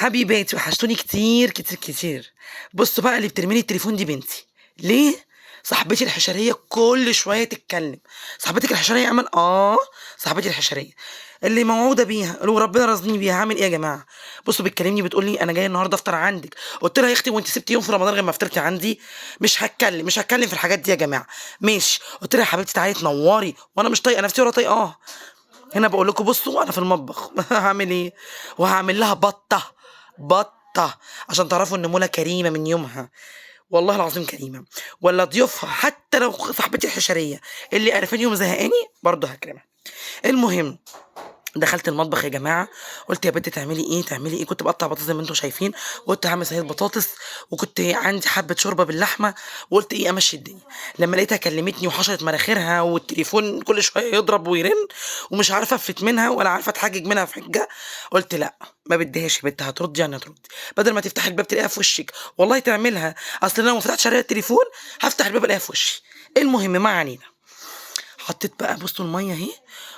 حبيباتي وحشتوني كتير كتير كتير. بصوا بقى، اللي بترميلي التليفون دي بنتي. ليه؟ صاحبتي الحشريه كل شويه تتكلم. صاحبتك الحشريه امل، صاحبتي الحشريه اللي موعوده بيها، اللي ربنا رزقني بيها. هعمل ايه يا جماعه؟ بصوا، بتكلمني بتقول لي انا جايه النهارده افطر عندك. قلت لها يا اختي، وانت سبتي يوم في رمضان غير ما فطرتي عندي؟ مش هتكلم في الحاجات دي يا جماعه. ماشي. قلت لها يا حبيبتي تعالي تنوري، وانا مش طايقه نفسي ولا طايقاه. هنا بقول لكم بصوا، انا في المطبخ هعمل ايه؟ وهعمل لها بطه عشان تعرفوا ان منى كريمه من يومها. والله العظيم كريمه. ولا ضيوفها حتى لو صاحبتي الحشريه اللي قرفاني يوم زهقاني برضه هكرمها. المهم، دخلت المطبخ يا جماعه. قلت يا بنت تعملي ايه؟ كنت بقطع بطاطس زي ما انتم شايفين، وقلت هعمل صينيه بطاطس، وكنت عندي حبه شوربه باللحمه، وقلت ايه امشي الدنيا. لما لقيتها كلمتني وحشرت مناخيرها، والتليفون كل شويه يضرب ويرن، ومش عارفه افلت منها ولا عارفه اتحجج منها في حجه. قلت لا، ما بديهاش يا بنت، هتردي يعني هتردي. بدل ما تفتحي الباب تلاقيها في وشك، والله تعملها. اصل انا لو ما فتحتش عليها التليفون هفتح الباب الاقيها في وشي. المهم، ما علينا. حطيت بقى بصوا الميه اهي،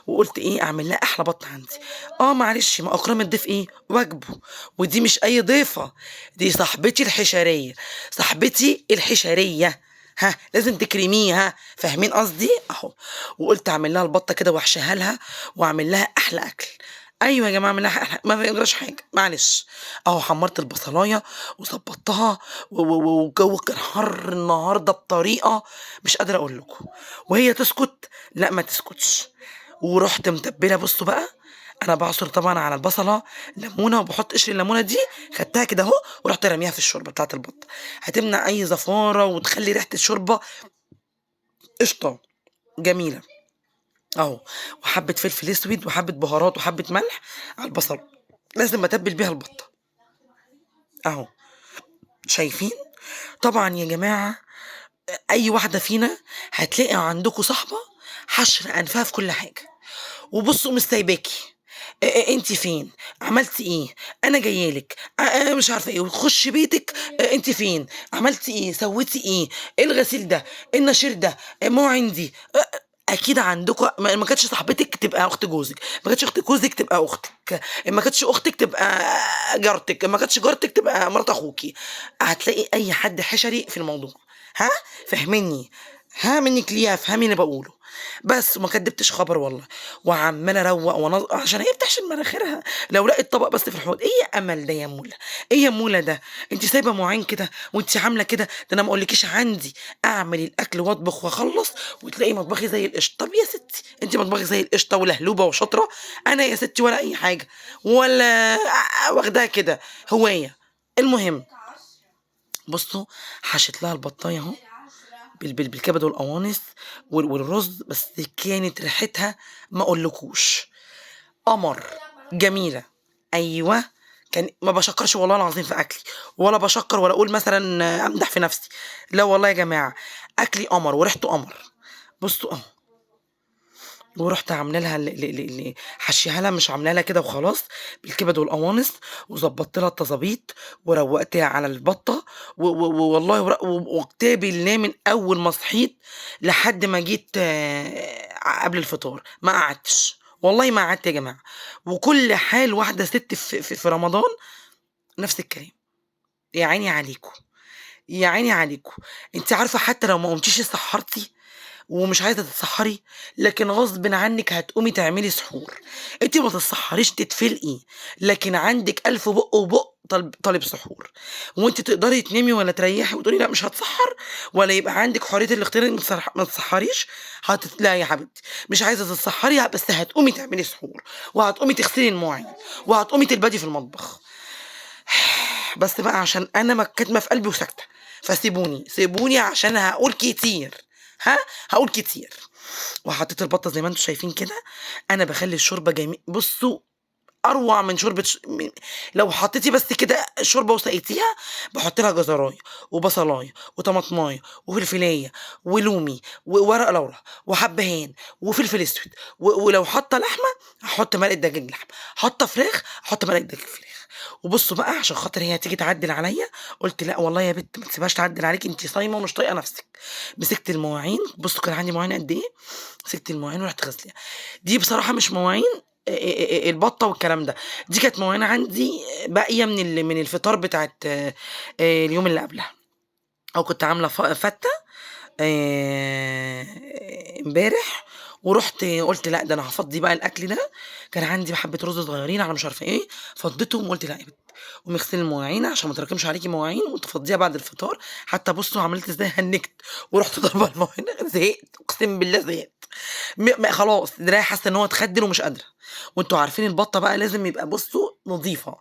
وقلت ايه اعمل لها احلى بط عندي. معلش، ما اكرم الضيف ايه واجبه. ودي مش اي ضيفه، دي صاحبتي الحشريه. صاحبتي الحشريه، ها لازم تكرميها، فاهمين قصدي اهو. وقلت اعمل لها البطه كده واحشيها لها، واعمل لها احلى اكل. ايوه يا جماعه، اعمل لها أحلى. ما بيجراش حاجه، معلش. اهو حمرت البصلايه وظبطتها، والجو كان حر النهارده بطريقه مش قادره اقول لكم. وهي تسكت؟ لا، ما تسكتش. ورحت متبله، بصوا بقى. انا بعصر طبعا على البصله ليمونه، وبحط قشر الليمونه دي. خدتها كده اهو، ورحت رميها في الشوربه بتاعت البط. هتمنع اي زفاره وتخلي ريحه الشوربه قشطه جميله اهو. وحبه فلفل اسود وحبه بهارات وحبه ملح على البصل. لازم اتبل بيها البطه اهو. شايفين؟ طبعا يا جماعه، اي واحده فينا هتلاقي عندكم صاحبه حشر انفها في كل حاجه. وبصوا مش سايباكي. انت فين؟ عملتي ايه؟ انا جايالك. مش عارفه ايه، وتخش بيتك. انت فين؟ عملتي ايه؟ سويتي ايه؟ ايه الغسيل ده؟ إيه النشير ده؟ مو عندي. اكيد عندكم. ما كانتش صاحبتك تبقى اخت جوزك، ما كانتش اخت جوزك تبقى اختك، ما كانتش اختك تبقى جارتك، ما كانتش جارتك تبقى مرات اخوكي. هتلاقي اي حد حشري في الموضوع. ها؟ فهمني؟ ها منك ليه؟ افهمي اللي بقوله. بس وما كدبتش خبر والله. وعمال اروق عشان هي بتحشم مناخيرها. لو لقيت طبق بس في الحوض. ايه يا امل ده يا مولا؟ ايه يا مولا ده؟ انت سايبه مواعين كده وانت عامله كده؟ ده انا ما اقولكيش عندي اعمل الاكل واطبخ واخلص وتلاقي مطبخي زي القشطه. طب يا ستي، انت مطبخي زي القشطه ولهلوبه وشاطره. انا يا ستي ولا اي حاجه، ولا واخداها كده هوايه. المهم، بصوا، حشت لها البطايه اهو، بالكبد والقوانص والرز. بس كانت ريحتها ما اقولكوش قمر، جميله. ايوه. كان ما بشكرش والله العظيم في اكلي، ولا بشكر ولا اقول مثلا امدح في نفسي. لا والله يا جماعه، اكلي قمر وريحته قمر. بصوا اهو. ورحت عامله لها حشيها لها، مش عامله لها كده وخلاص، بالكبد والقوانص. وظبطت لها التظابيط، وروقتها على البطه. والله وكتابي الله من اول ما صحيت لحد ما جيت قبل الفطار ما قعدتش. والله ما قعدت يا جماعه. وكل حال واحده ست في رمضان نفس الكلام. يا عيني عليكم، يا عيني عليكم. انت عارفه حتى لو ما قمتيش سحرتي ومش عايزه تتسحري، لكن غصب عنك هتقومي تعملي سحور. انت ما تتسحريش تتفلقي، لكن عندك الف بق وبق طالب سحور. وانت تقدري تنامي ولا تريحي وتقولي لا مش هتسحر، ولا يبقى عندك حريه الاختيار انك ما تسحريش. لا يا حبيبتي، مش عايزه تتسحري، بس هتقومي تعملي سحور، وهتقومي تغسلي المواعين، وهتقومي تلبدي في المطبخ. بس بقى عشان انا ما كاتمه في قلبي وساكته، فسيبوني عشان هقول كتير. هقول كتير. وحطيت البطه زي ما انتم شايفين كده. انا بخلي الشوربه جميل. بصوا، اروع من شوربه لو حطيتي بس كده شوربه وسقيتيها. بحط لها جزرايه وبصلايه وطماطمايه وفلفلايه ولومي وورق لورا وحبهان وفلفل اسود. ولو حاطه لحمه هحط مرقه دجاج لحمه، حاطه فراخ احط مرقه دجاج فراخ. وبصوا بقى، عشان خاطر هي هتيجي تعدل عليا، قلت لا والله يا بت، ما تسيبهاش تعدل عليك، انت صايمه ومش طايقه نفسك. مسكت المواعين، بصوا كان عندي مواعين قد ايه. مسكت المواعين ورحت غسلها. دي بصراحه مش مواعين البطه والكلام ده. دي كانت مواعين عندي باقيه من الفطار بتاعت اليوم اللي قبلها. او كنت عامله فته امبارح، ورحت قلت لا ده انا هفضي بقى الاكل ده. كان عندي حبه رز صغيرين على مش عارفه ايه، فضيتهم وقلت لا يا بنت قومي اغسلي المواعين عشان ما تراكمش عليكي مواعين وتفضيها بعد الفطار. حتى بصوا عملت ازاي، هنكت ورحت ضربه المواعين. زهقت اقسم بالله زهقت. خلاص دراعي حاسه ان هو اتخدل ومش قادره. وانتوا عارفين البطه بقى لازم يبقى بصوا نظيفه.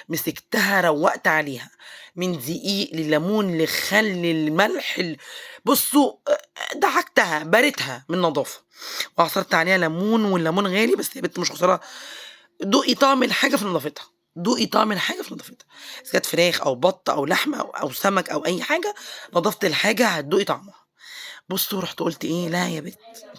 مسكتها روقت عليها من دقيق لليمون لخل الملح بصوا دعكتها بارتها من نظافه، وعصرت عليها ليمون، والليمون غالي بس يا بنت مش خساره. دوقي طعم الحاجه في نظافتها، دوقي طعم الحاجه في نظافتها، اذا كانت فراخ او بط او لحمه أو سمك او اي حاجه، نظافه الحاجه هتدوقي طعمها. بصوا رحت قلت ايه، لا يا بنت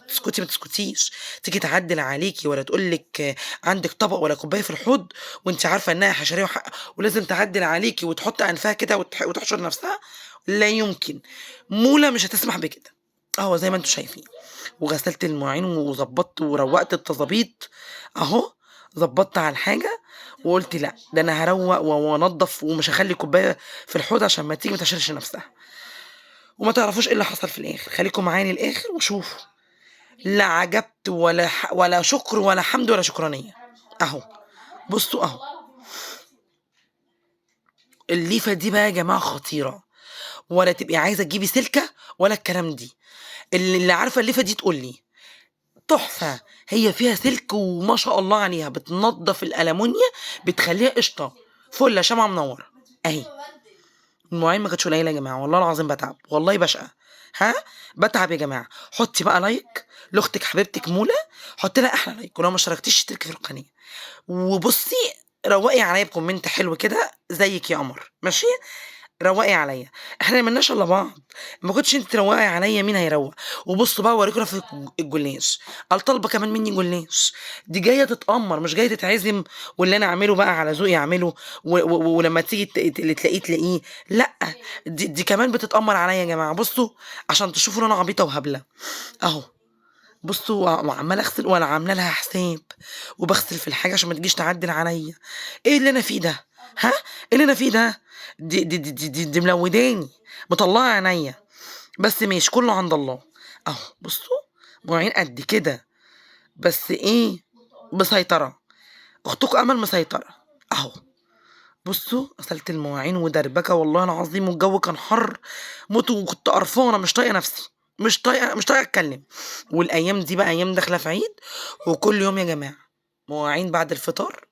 تسكتي ما تسكتيش، تيجي تعدل عليكي ولا تقول لك عندك طبق ولا كوبايه في الحوض وانت عارفه انها حشريه ولازم تعدل عليكي وتحط انفها كده وتحشر نفسها. لا يمكن، موله مش هتسمح بكده. اهو زي ما انتم شايفين، وغسلت المواعين وظبطت وروقت التظابيط اهو، ظبطت على الحاجه. وقلت لا ده انا هروق وانضف ومش هخلي كوبايه في الحوض عشان ما تيجي ما تحشرش نفسها. وما تعرفوش ايه اللي حصل في الاخر، خليكم معايا للاخر وشوفوا. لا عجبت ولا شكر ولا حمد ولا شكرانيه. اهو بصوا اهو، الليفه دي بقى يا جماعه خطيره، ولا تبقي عايزه تجيبي سلكه ولا الكلام دي. اللي عارفه الليفه دي تقول لي تحفه. هي فيها سلك وما شاء الله عليها، بتنضف الالمونيا، بتخليها قشطه فله شمعه منوره اهي. المواعين ما كانتش قليله يا جماعه، والله العظيم بتعب والله بشقى. ها، بتعب يا جماعه. حطي بقى لايك لاختك حبيبتك موله، حطي لها احلى لايك، ولو ما اشتركتيش اشتركي في القناه. وبصي روقي عليا بكومنت حلو كده زيك يا قمر، ماشي؟ روقي عليا، احنا ملناش الا بعض. ما كنتش انت تروقي عليا مين هيروق؟ وبصوا بقى اوريكم في الجلاش، قال طالبه كمان مني جلاش. دي جايه تتامر مش جايه تتعزم، واللي انا اعمله بقى على ذوقي اعمله ولما تيجي اللي تلاقيه لا. دي كمان بتتامر عليا يا جماعه. بصوا عشان تشوفوا ان انا عبيطه وهبله اهو. بصوا وعمال اغسل وانا عامله لها حساب، وبغسل في الحاجه عشان ما تجيش تعدل عليا. ايه اللي انا فيه ده؟ ها، ايه اللي انا فيه ده؟ دي ملوداني، مطلعه عينيا. بس ماشي كله عند الله. اهو بصوا مواعين قد كده، بس ايه، مسيطره. اختكم امل مسيطره اهو. بصوا غسلت المواعين ودربكه والله العظيم، والجو كان حر موت، وكنت قرفانه مش طايقه نفسي، مش طايقه اتكلم. والايام دي بقى ايام داخله في عيد، وكل يوم يا جماعه مواعين بعد الفطار،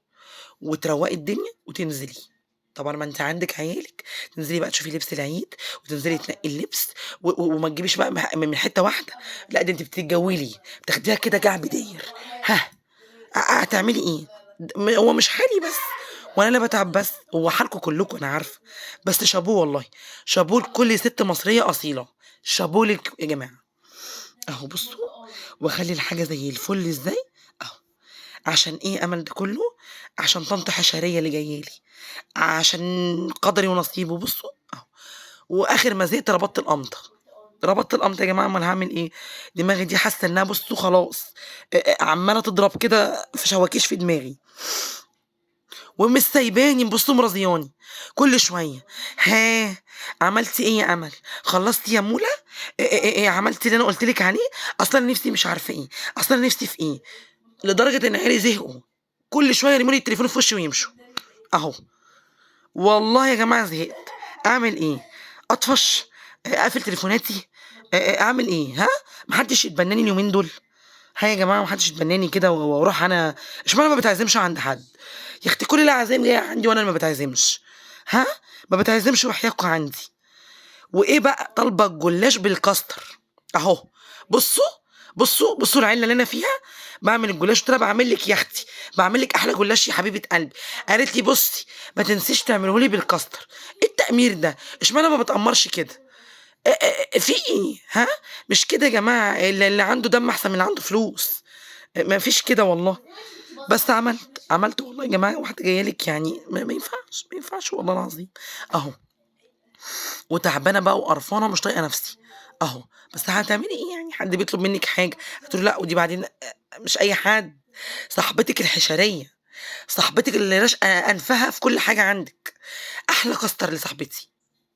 وتروقي الدنيا وتنزلي. طبعا ما انت عندك عيالك، تنزلي بقى تشوفي لبس العيد وتنزلي تنقي اللبس وما تجيبيش بقى من حته واحده. لا ده انت بتتجولي، بتاخديها كده كعب داير. ها، هتعملي ايه؟ هو مش حالي بس وانا اللي بتعب بس، هو حالكم كلكم انا عارفه. بس شابوه والله، شابوه لكل ست مصريه اصيله، شابوه لك يا جماعه. اهو بصوا، واخلي الحاجه زي الفل ازاي اهو. عشان ايه امل ده كله؟ عشان طنط حشريه اللي جايالي، عشان قدري ونصيبه. بصوا اهو. واخر ما زهقت ربطت القمطه، ربطت القمطه يا جماعه، امال هعمل ايه؟ دماغي دي حاسه انها بصوا خلاص عماله تضرب كده في شواكيش في دماغي، ومش سايباني. بصوا مرضياني كل شويه. ها، عملتي ايه يا امل؟ خلصتي يا موله؟ إيه عملتي اللي انا قلت لك عليه؟ اصلا نفسي مش عارفه ايه، اصلا نفسي في ايه، لدرجه ان عيالي زهقوا كل شويه يرموا لي التليفون في وشي ويمشوا اهو. والله يا جماعه زهقت. اعمل ايه؟ اطفش؟ اقفل تليفوناتي؟ اعمل ايه؟ ها، محدش يتبناني اليومين دول. ها يا جماعه محدش يتبناني كده واروح انا. اشمعنى ما بتعزمش عند حد؟ يا اختي كل العزايم جايه عندي وانا اللي ما بتعزمش. ها، ما بتعزمش وحياكوا عندي. وايه بقى طالبه الجلاش بالكاستر اهو. بصوا بصوا العله اللي انا فيها. بعمل الجلاش، قلت لها بعمل لك يا اختي، بعمل لك احلى جلاش يا حبيبه قلبي. قالت لي بصي ما تنسيش تعمله لي بالكاستر. ايه التأمير ده؟ اشمعنى ما بتأمرش كده؟ في ايه؟ ها، مش كده يا جماعه، اللي عنده دم احسن من اللي عنده فلوس. ما فيش كده والله. بس عملت والله يا جماعه. واحده جايه لك يعني ما ينفعش والله العظيم اهو. وتعبانه بقى وقرفانه مش طايقه نفسي اهو. بس هتعملي ايه يعني؟ حد بيطلب منك حاجه هتقولي لا، ودي بعدين مش اي حد. صاحبتِك الحشرية، صاحبتِك اللي راشقة أنفها في كل حاجة عندِك، أحلى كاستر لصاحبتي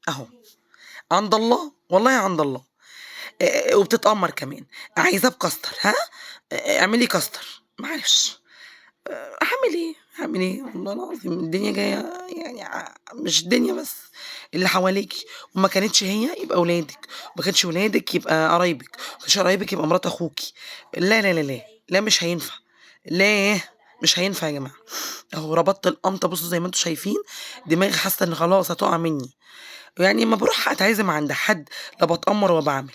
أهو، عند الله، والله عند الله. وبتتأمر كمان، عايزاه بكاستر ها، اعملي كاستر، معلش. هاعمل إيه، هاعمل إيه، والله العظيم الدنيا جاية يعني مش الدنيا بس، اللي حواليكِ، وما كانتش هي يبقى ولادِك، وما كانش ولادِك يبقى قرايبِك، وما كانش قرايبِك يبقى مرات أخوكِ، لا، لا، لا، لا، لا مش هينفع، لا مش هينفع يا جماعة، أهو ربطت القمطة بُصّوا زي ما أنتم شايفين، دماغي حاسة إن خلاص هتقع مني، يعني أمّا باروح أتعزم عند حد لا باتأمر ولا باعمل،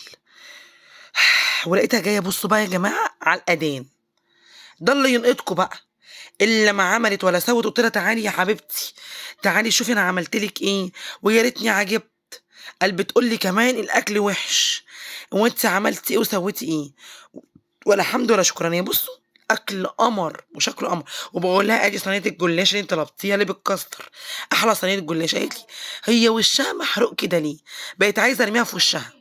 ولقيتها جاية بُصّوا بقى يا جماعة على الأذان، ده اللي ينقطكم بقى. إلا ما عملت ولا سوِّت، قُلت لها: "تعالي يا حبيبتي، تعالي شوفي أنا عملت لِك إيه، ويا ريتني عجبت." بتقول لي كمان الأكل وِحِش، "هو أنتِ عملتِ إيه وسويتِ إيه؟" ولا حمد ولا شكرانية، بُصّوا أكل قمر وشكله قمر، وباقول لها: "أدي صينية الجلاش اللي أنتِ طلبتيها اللي بالكاستر، أحلى صينية جلاش." قالت لي: "هي وشّها محروق كده ليه؟" بقيت عايزة أرميها في وشّها.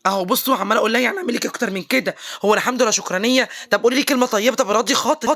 أهو بُصّوا عمّالة أقول لها: "يعني أعمل لِك أكتر من كده، هو لا حمد ولا شكرانية؟ طب قولي لي كلمة طيبة، طب راضي خاطري."